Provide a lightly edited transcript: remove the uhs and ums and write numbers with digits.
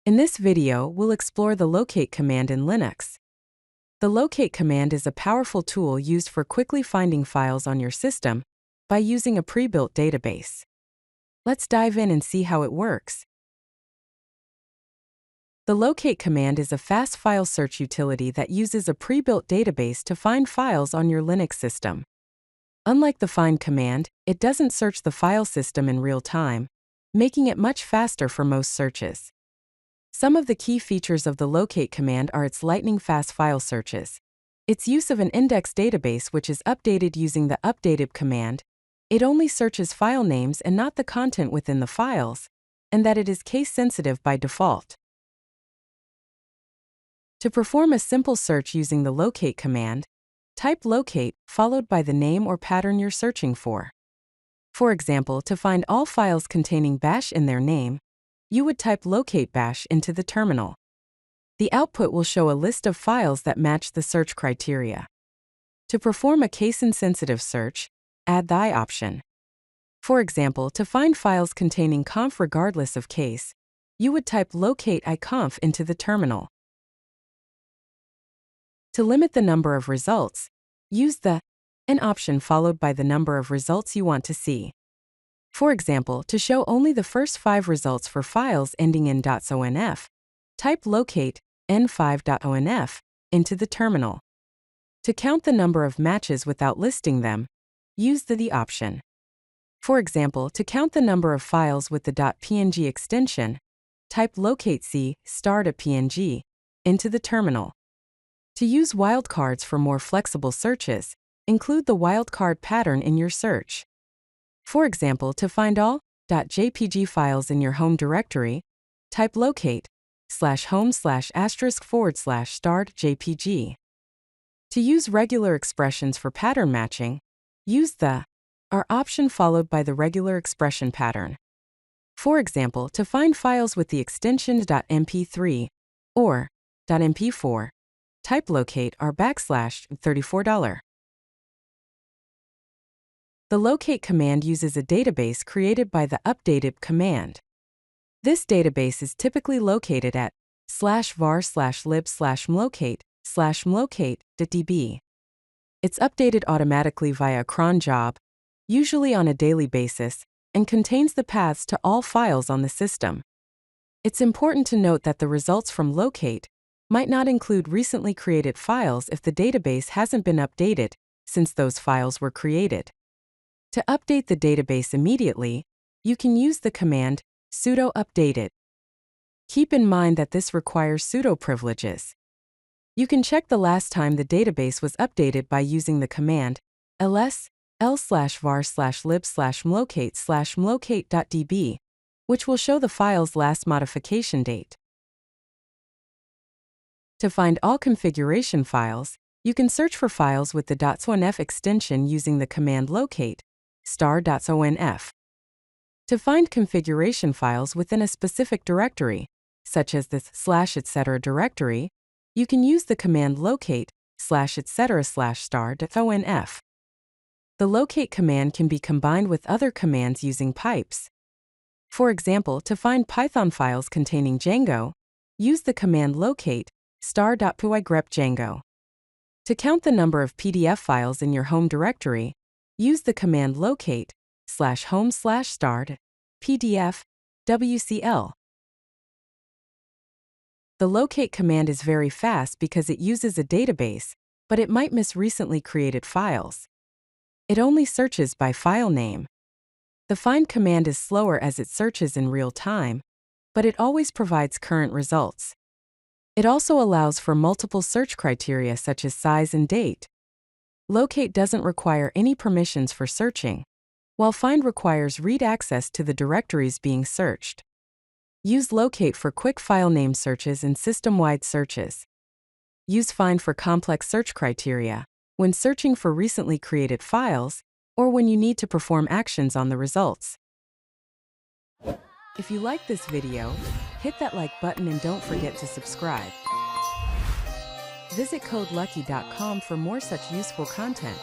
In this video, we'll explore the locate command in Linux. The locate command is a powerful tool used for quickly finding files on your system by using a pre-built database. Let's dive in and see how it works. The locate command is a fast file search utility that uses a pre-built database to find files on your Linux system. Unlike the find command, it doesn't search the file system in real time, making it much faster for most searches. Some of the key features of the locate command are its lightning-fast file searches, its use of an index database which is updated using the updated command, it only searches file names and not the content within the files, and that it is case-sensitive by default. To perform a simple search using the locate command, type locate followed by the name or pattern you're searching for. For example, to find all files containing bash in their name, you would type locate bash into the terminal. The output will show a list of files that match the search criteria. To perform a case-insensitive search, add the I option. For example, to find files containing conf regardless of case, you would type locate iconf into the terminal. To limit the number of results, use the N option followed by the number of results you want to see. For example, to show only the first 5 results for files ending in .onf, type locate n5.onf into the terminal. To count the number of matches without listing them, use the D option. For example, to count the number of files with the .png extension, type locate c*.png into the terminal. To use wildcards for more flexible searches, include the wildcard pattern in your search. For example, to find all .jpg files in your home directory, type locate /home/*/*jpg. To use regular expressions for pattern matching, use the R option followed by the regular expression pattern. For example, to find files with the extension .mp3 or .mp4, type locate R$34. The locate command uses a database created by the updated command. This database is typically located at /var/lib/mlocate/mlocate.db. It's updated automatically via a cron job, usually on a daily basis, and contains the paths to all files on the system. It's important to note that the results from locate might not include recently created files if the database hasn't been updated since those files were created. To update the database immediately, you can use the command sudo update. Keep in mind that this requires sudo privileges. You can check the last time the database was updated by using the command ls l/var/lib/mlocate/mlocate.db, which will show the file's last modification date. To find all configuration files, you can search for files with the .onf extension using the command locate *.onf. To find configuration files within a specific directory, such as the /etc directory, you can use the command locate /etc/*.onf. The locate command can be combined with other commands using pipes. For example, to find Python files containing Django, use the command locate *.py-grep Django. To count the number of PDF files in your home directory, use the command locate /home/start PDF The locate command is very fast because it uses a database, but it might miss recently created files. It only searches by file name. The find command is slower as it searches in real time, but it always provides current results. It also allows for multiple search criteria such as size and date. Locate doesn't require any permissions for searching, while find requires read access to the directories being searched. Use locate for quick file name searches and system-wide searches. Use find for complex search criteria when searching for recently created files or when you need to perform actions on the results. If you like this video, hit that like button and don't forget to subscribe. Visit codelucky.com for more such useful content.